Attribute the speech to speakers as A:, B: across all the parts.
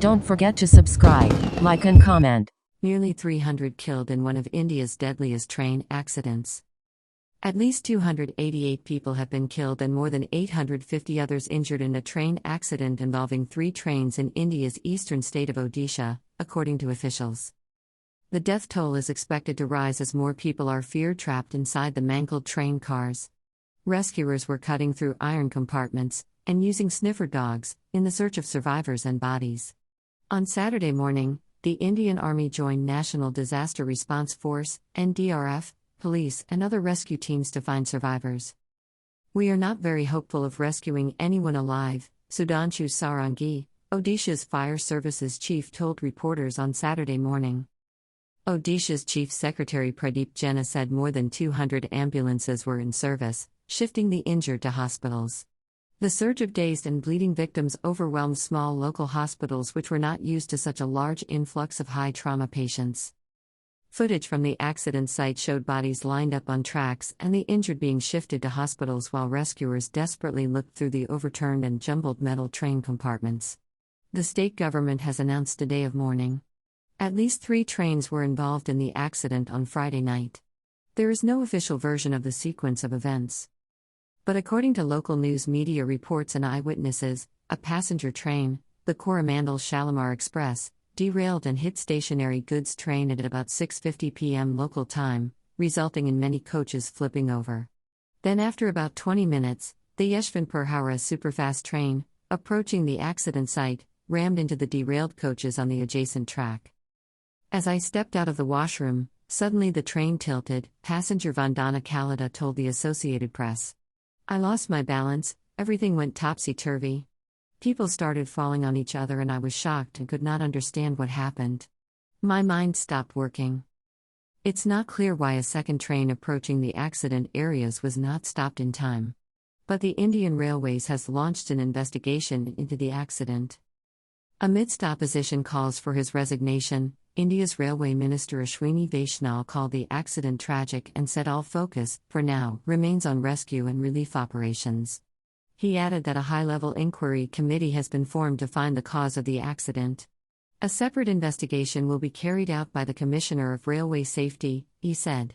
A: Don't forget to subscribe, like and comment.
B: Nearly 300 killed in one of India's deadliest train accidents. At least 288 people have been killed and more than 850 others injured in a train accident involving 3 trains in India's eastern state of Odisha, according to officials. The death toll is expected to rise as more people are feared trapped inside the mangled train cars. Rescuers were cutting through iron compartments and using sniffer dogs in the search of survivors and bodies. On Saturday morning, the Indian Army joined National Disaster Response Force, NDRF, police, and other rescue teams to find survivors. "We are not very hopeful of rescuing anyone alive," Sudhanshu Sarangi, Odisha's fire services chief, told reporters on Saturday morning. Odisha's Chief Secretary Pradeep Jena said more than 200 ambulances were in service, shifting the injured to hospitals. The surge of dazed and bleeding victims overwhelmed small local hospitals which were not used to such a large influx of high-trauma patients. Footage from the accident site showed bodies lined up on tracks and the injured being shifted to hospitals while rescuers desperately looked through the overturned and jumbled metal train compartments. The state government has announced a day of mourning. At least 3 trains were involved in the accident on Friday night. There is no official version of the sequence of events. But according to local news media reports and eyewitnesses, a passenger train, the Coromandel Shalimar Express, derailed and hit stationary goods train at about 6:50 p.m. local time, resulting in many coaches flipping over. Then after about 20 minutes, the Yeshwanthpur-Howrah superfast train, approaching the accident site, rammed into the derailed coaches on the adjacent track. "As I stepped out of the washroom, suddenly the train tilted," passenger Vandana Kalida told the Associated Press. "I lost my balance, everything went topsy-turvy. People started falling on each other and I was shocked and could not understand what happened. My mind stopped working." It's not clear why a second train approaching the accident areas was not stopped in time. But the Indian Railways has launched an investigation into the accident. Amidst opposition calls for his resignation, India's Railway Minister Ashwini Vaishnaw called the accident tragic and said all focus, for now, remains on rescue and relief operations. He added that a high-level inquiry committee has been formed to find the cause of the accident. A separate investigation will be carried out by the Commissioner of Railway Safety, he said.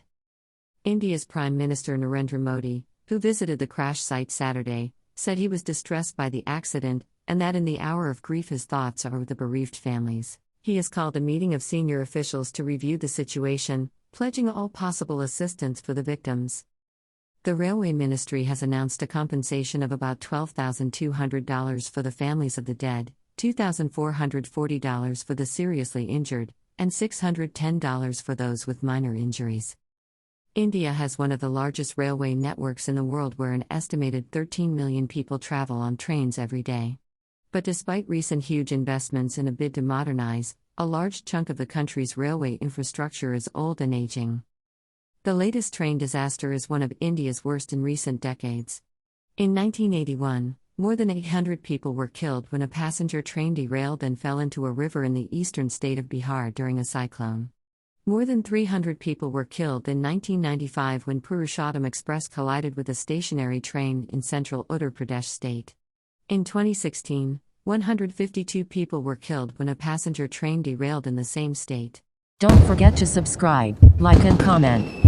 B: India's Prime Minister Narendra Modi, who visited the crash site Saturday, said he was distressed by the accident and that in the hour of grief his thoughts are with the bereaved families. He has called a meeting of senior officials to review the situation, pledging all possible assistance for the victims. The Railway Ministry has announced a compensation of about $12,200 for the families of the dead, $2,440 for the seriously injured, and $610 for those with minor injuries. India has one of the largest railway networks in the world where an estimated 13 million people travel on trains every day. But despite recent huge investments in a bid to modernize, a large chunk of the country's railway infrastructure is old and aging. The latest train disaster is one of India's worst in recent decades. In 1981, more than 800 people were killed when a passenger train derailed and fell into a river in the eastern state of Bihar during a cyclone. More than 300 people were killed in 1995 when Purushottam Express collided with a stationary train in central Uttar Pradesh state. In 2016, 152 people were killed when a passenger train derailed in the same state.
A: Don't forget to subscribe, like and comment.